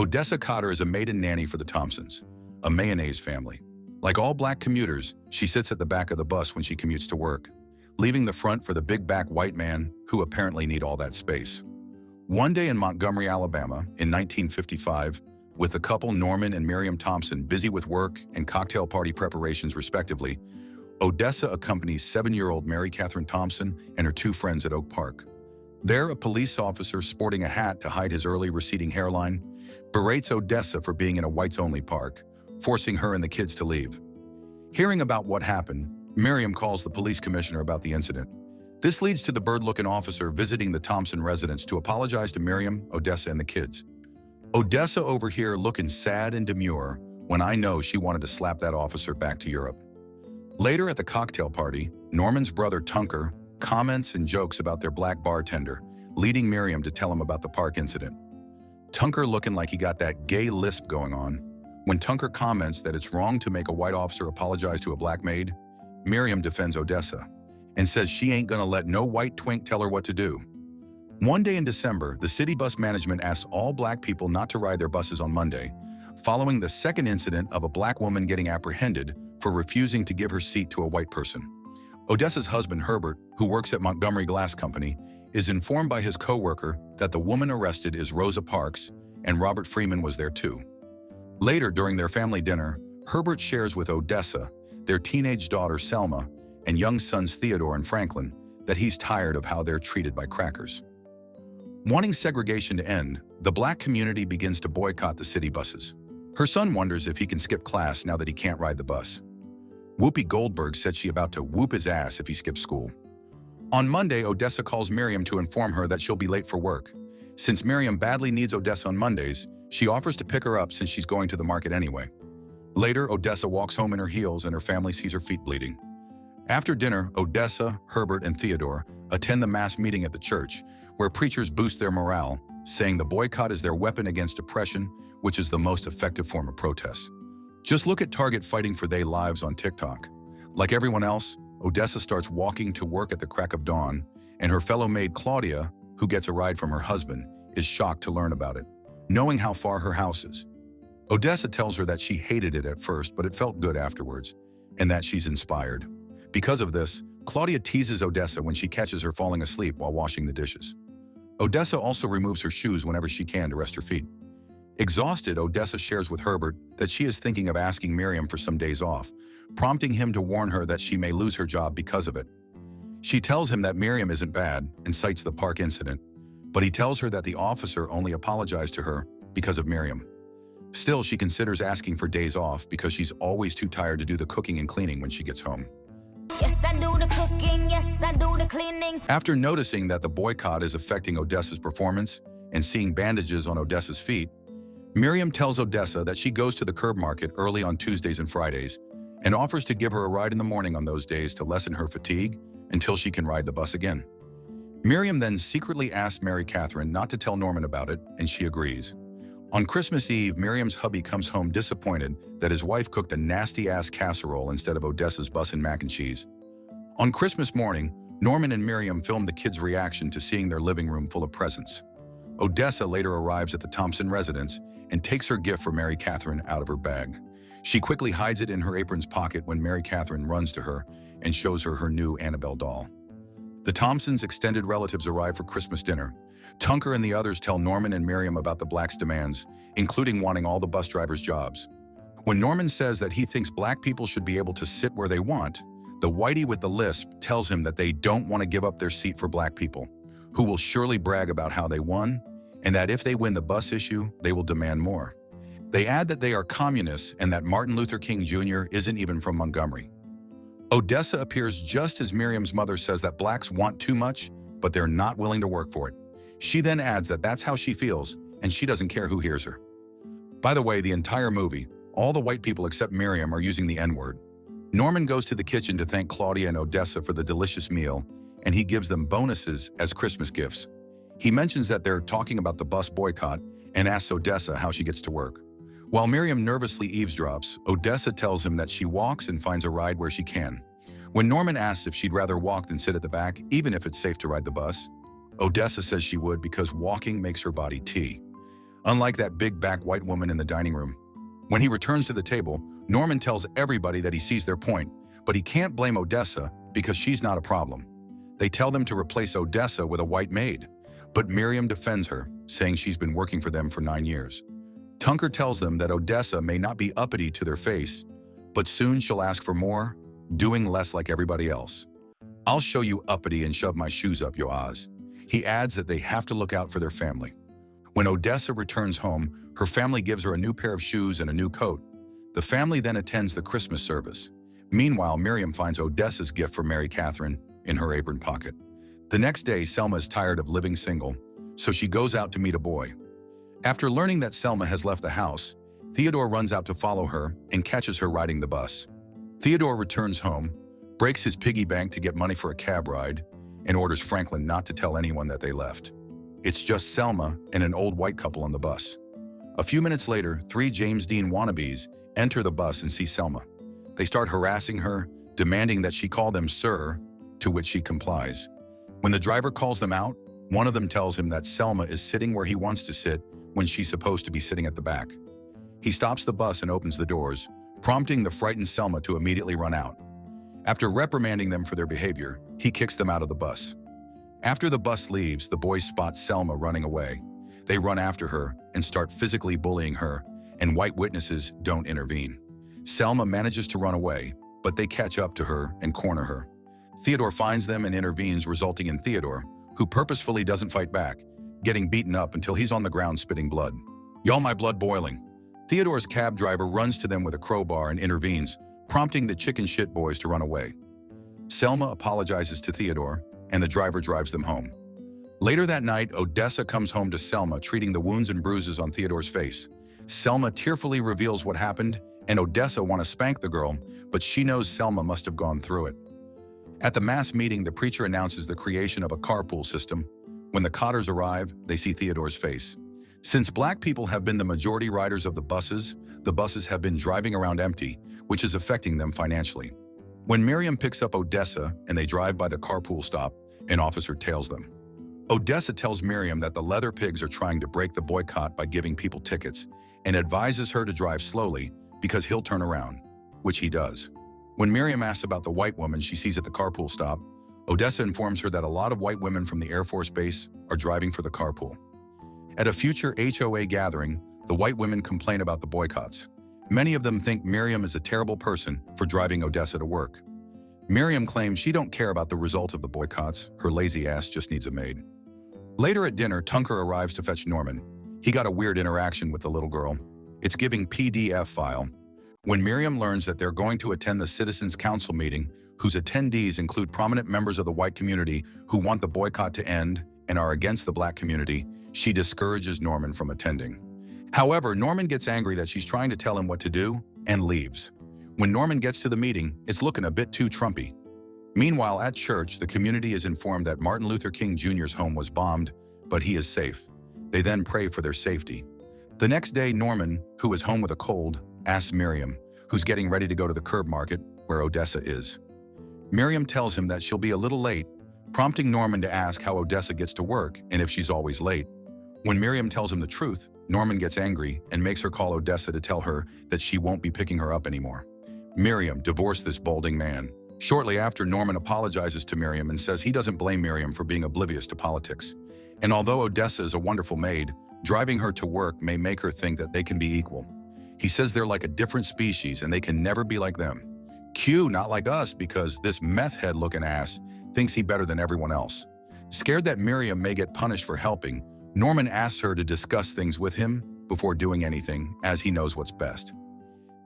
Odessa Cotter is a maiden nanny for the Thompsons, a mayonnaise family. Like all black commuters, she sits at the back of the bus when she commutes to work, leaving the front for the big back white man who apparently need all that space. One day in Montgomery, Alabama, in 1955, with the couple Norman and Miriam Thompson busy with work and cocktail party preparations respectively, Odessa accompanies 7-year-old Mary Catherine Thompson and her 2 friends at Oak Park. There, a police officer sporting a hat to hide his early receding hairline berates Odessa for being in a whites-only park, forcing her and the kids to leave. Hearing about what happened, Miriam calls the police commissioner about the incident. This leads to the bird-looking officer visiting the Thompson residence to apologize to Miriam, Odessa, and the kids. Odessa over here looking sad and demure when I know she wanted to slap that officer back to Europe. Later at the cocktail party, Norman's brother Tunker comments and jokes about their black bartender, leading Miriam to tell him about the park incident. Tunker looking like he got that gay lisp going on. When Tunker comments that it's wrong to make a white officer apologize to a black maid, Miriam defends Odessa and says she ain't gonna let no white twink tell her what to do. One day in December, the city bus management asks all black people not to ride their buses on Monday, following the second incident of a black woman getting apprehended for refusing to give her seat to a white person. Odessa's husband, Herbert, who works at Montgomery Glass Company, is informed by his co-worker that the woman arrested is Rosa Parks, and Robert Freeman was there too. Later, during their family dinner, Herbert shares with Odessa, their teenage daughter Selma, and young sons Theodore and Franklin, that he's tired of how they're treated by crackers. Wanting segregation to end, the black community begins to boycott the city buses. Her son wonders if he can skip class now that he can't ride the bus. Whoopi Goldberg said she about to whoop his ass if he skips school. On Monday, Odessa calls Miriam to inform her that she'll be late for work. Since Miriam badly needs Odessa on Mondays, she offers to pick her up since she's going to the market anyway. Later, Odessa walks home in her heels and her family sees her feet bleeding. After dinner, Odessa, Herbert, and Theodore attend the mass meeting at the church, where preachers boost their morale, saying the boycott is their weapon against oppression, which is the most effective form of protest. Just look at Target fighting for their lives on TikTok. Like everyone else, Odessa starts walking to work at the crack of dawn, and her fellow maid Claudia, who gets a ride from her husband, is shocked to learn about it, knowing how far her house is. Odessa tells her that she hated it at first, but it felt good afterwards, and that she's inspired. Because of this, Claudia teases Odessa when she catches her falling asleep while washing the dishes. Odessa also removes her shoes whenever she can to rest her feet. Exhausted, Odessa shares with Herbert that she is thinking of asking Miriam for some days off, prompting him to warn her that she may lose her job because of it. She tells him that Miriam isn't bad and cites the park incident, but he tells her that the officer only apologized to her because of Miriam. Still, she considers asking for days off because she's always too tired to do the cooking and cleaning when she gets home. Yes, I do the cooking, yes, I do the cleaning. After noticing that the boycott is affecting Odessa's performance and seeing bandages on Odessa's feet, Miriam tells Odessa that she goes to the curb market early on Tuesdays and Fridays and offers to give her a ride in the morning on those days to lessen her fatigue until she can ride the bus again. Miriam then secretly asks Mary Catherine not to tell Norman about it, and she agrees. On Christmas Eve, Miriam's hubby comes home disappointed that his wife cooked a nasty-ass casserole instead of Odessa's bussin' mac and cheese. On Christmas morning, Norman and Miriam film the kids' reaction to seeing their living room full of presents. Odessa later arrives at the Thompson residence and takes her gift for Mary Catherine out of her bag. She quickly hides it in her apron's pocket when Mary Catherine runs to her and shows her her new Annabelle doll. The Thompsons' extended relatives arrive for Christmas dinner. Tunker and the others tell Norman and Miriam about the blacks' demands, including wanting all the bus drivers' jobs. When Norman says that he thinks black people should be able to sit where they want, the whitey with the lisp tells him that they don't want to give up their seat for black people, who will surely brag about how they won, and that if they win the bus issue, they will demand more. They add that they are communists and that Martin Luther King Jr. isn't even from Montgomery. Odessa appears just as Miriam's mother says that blacks want too much, but they're not willing to work for it. She then adds that that's how she feels, and she doesn't care who hears her. By the way, the entire movie, all the white people except Miriam are using the N-word. Norman goes to the kitchen to thank Claudia and Odessa for the delicious meal, and he gives them bonuses as Christmas gifts. He mentions that they're talking about the bus boycott and asks Odessa how she gets to work. While Miriam nervously eavesdrops, Odessa tells him that she walks and finds a ride where she can. When Norman asks if she'd rather walk than sit at the back, even if it's safe to ride the bus, Odessa says she would because walking makes her body tea. unlike that big-back white woman in the dining room. When he returns to the table, Norman tells everybody that he sees their point, but he can't blame Odessa because she's not a problem. They tell them to replace Odessa with a white maid, but Miriam defends her, saying she's been working for them for 9 years. Tunker tells them that Odessa may not be uppity to their face, but soon she'll ask for more, doing less like everybody else. "I'll show you uppity and shove my shoes up your ass." He adds that they have to look out for their family. When Odessa returns home, her family gives her a new pair of shoes and a new coat. The family then attends the Christmas service. Meanwhile, Miriam finds Odessa's gift for Mary Catherine in her apron pocket. The next day, Selma is tired of living single, so she goes out to meet a boy. After learning that Selma has left the house, Theodore runs out to follow her and catches her riding the bus. Theodore returns home, breaks his piggy bank to get money for a cab ride, and orders Franklin not to tell anyone that they left. It's just Selma and an old white couple on the bus. A few minutes later, 3 James Dean wannabes enter the bus and see Selma. They start harassing her, demanding that she call them sir, to which she complies. When the driver calls them out, one of them tells him that Selma is sitting where he wants to sit when she's supposed to be sitting at the back. He stops the bus and opens the doors, prompting the frightened Selma to immediately run out. After reprimanding them for their behavior, he kicks them out of the bus. After the bus leaves, the boys spot Selma running away. They run after her and start physically bullying her, and white witnesses don't intervene. Selma manages to run away, but they catch up to her and corner her. Theodore finds them and intervenes, resulting in Theodore, who purposefully doesn't fight back, getting beaten up until he's on the ground spitting blood. "Y'all, my blood boiling." Theodore's cab driver runs to them with a crowbar and intervenes, prompting the chicken shit boys to run away. Selma apologizes to Theodore, and the driver drives them home. Later that night, Odessa comes home to Selma, treating the wounds and bruises on Theodore's face. Selma tearfully reveals what happened, and Odessa wants to spank the girl, but she knows Selma must have gone through it. At the mass meeting, the preacher announces the creation of a carpool system. When the Cotters arrive, they see Theodore's face. Since black people have been the majority riders of the buses have been driving around empty, which is affecting them financially. When Miriam picks up Odessa and they drive by the carpool stop, an officer tails them. Odessa tells Miriam that the leather pigs are trying to break the boycott by giving people tickets and advises her to drive slowly because he'll turn around, which he does. When Miriam asks about the white woman she sees at the carpool stop, Odessa informs her that a lot of white women from the Air Force Base are driving for the carpool. At a future HOA gathering, the white women complain about the boycotts. Many of them think Miriam is a terrible person for driving Odessa to work. Miriam claims she don't care about the result of the boycotts, her lazy ass just needs a maid. Later at dinner, Tunker arrives to fetch Norman. He got a weird interaction with the little girl. It's giving PDF file. When Miriam learns that they're going to attend the Citizens Council meeting, whose attendees include prominent members of the white community who want the boycott to end and are against the black community, she discourages Norman from attending. However, Norman gets angry that she's trying to tell him what to do and leaves. When Norman gets to the meeting, it's looking a bit too Trumpy. Meanwhile, at church, the community is informed that Martin Luther King Jr.'s home was bombed, but he is safe. They then pray for their safety. The next day, Norman, who is home with a cold, asks Miriam, who's getting ready to go to the curb market where Odessa is. Miriam tells him that she'll be a little late, prompting Norman to ask how Odessa gets to work and if she's always late. When Miriam tells him the truth, Norman gets angry and makes her call Odessa to tell her that she won't be picking her up anymore. Miriam, divorce this balding man. Shortly after, Norman apologizes to Miriam and says he doesn't blame Miriam for being oblivious to politics. And although Odessa is a wonderful maid, driving her to work may make her think that they can be equal. He says they're like a different species and they can never be like them. Q, not like us, because this meth head looking ass thinks he better than everyone else. Scared that Miriam may get punished for helping, Norman asks her to discuss things with him before doing anything, as he knows what's best.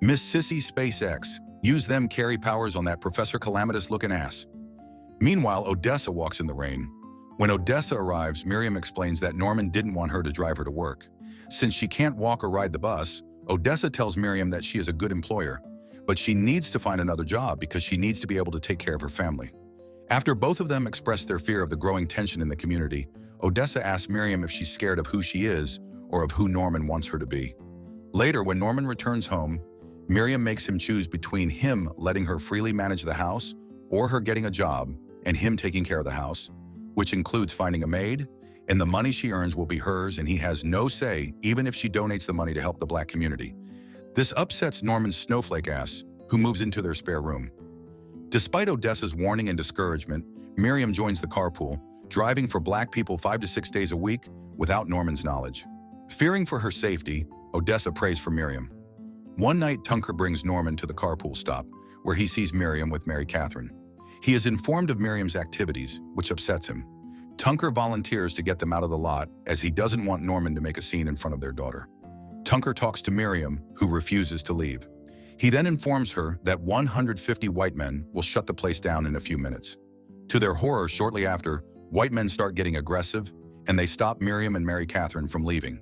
Miss Sissy SpaceX, use them carry powers on that Professor Calamitous looking ass. Meanwhile, Odessa walks in the rain. When Odessa arrives, Miriam explains that Norman didn't want her to drive her to work. Since she can't walk or ride the bus, Odessa tells Miriam that she is a good employer, but she needs to find another job because she needs to be able to take care of her family. After both of them express their fear of the growing tension in the community, Odessa asks Miriam if she's scared of who she is or of who Norman wants her to be. Later, when Norman returns home, Miriam makes him choose between him letting her freely manage the house or her getting a job and him taking care of the house, which includes finding a maid and the money she earns will be hers, and he has no say even if she donates the money to help the black community. This upsets Norman's snowflake ass, who moves into their spare room. Despite Odessa's warning and discouragement, Miriam joins the carpool, driving for black people 5 to 6 days a week without Norman's knowledge. Fearing for her safety, Odessa prays for Miriam. One night, Tunker brings Norman to the carpool stop, where he sees Miriam with Mary Catherine. He is informed of Miriam's activities, which upsets him. Tunker volunteers to get them out of the lot, as he doesn't want Norman to make a scene in front of their daughter. Tunker talks to Miriam, who refuses to leave. He then informs her that 150 white men will shut the place down in a few minutes. To their horror, shortly after, white men start getting aggressive, and they stop Miriam and Mary Catherine from leaving.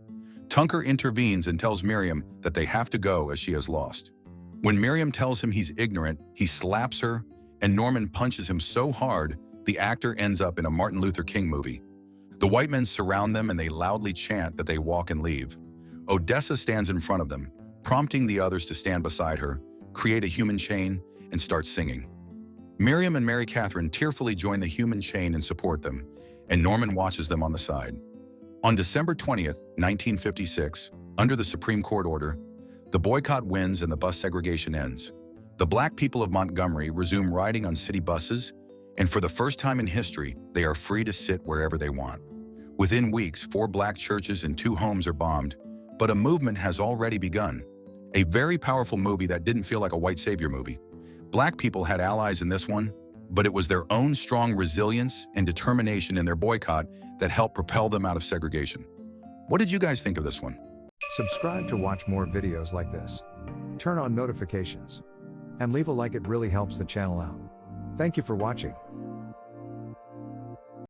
Tunker intervenes and tells Miriam that they have to go as she has lost. When Miriam tells him he's ignorant, he slaps her, and Norman punches him so hard, the actor ends up in a Martin Luther King movie. The white men surround them and they loudly chant that they walk and leave. Odessa stands in front of them, prompting the others to stand beside her, create a human chain, and start singing. Miriam and Mary Catherine tearfully join the human chain and support them, and Norman watches them on the side. On December 20th, 1956, under the Supreme Court order, the boycott wins and the bus segregation ends. The black people of Montgomery resume riding on city buses, and for the first time in history, they are free to sit wherever they want. Within weeks, 4 black churches and 2 homes are bombed, but a movement has already begun. A very powerful movie that didn't feel like a white savior movie. Black people had allies in this one, but it was their own strong resilience and determination in their boycott that helped propel them out of segregation. What did you guys think of this one? Subscribe to watch more videos like this. Turn on notifications. And leave a like, it really helps the channel out. Thank you for watching.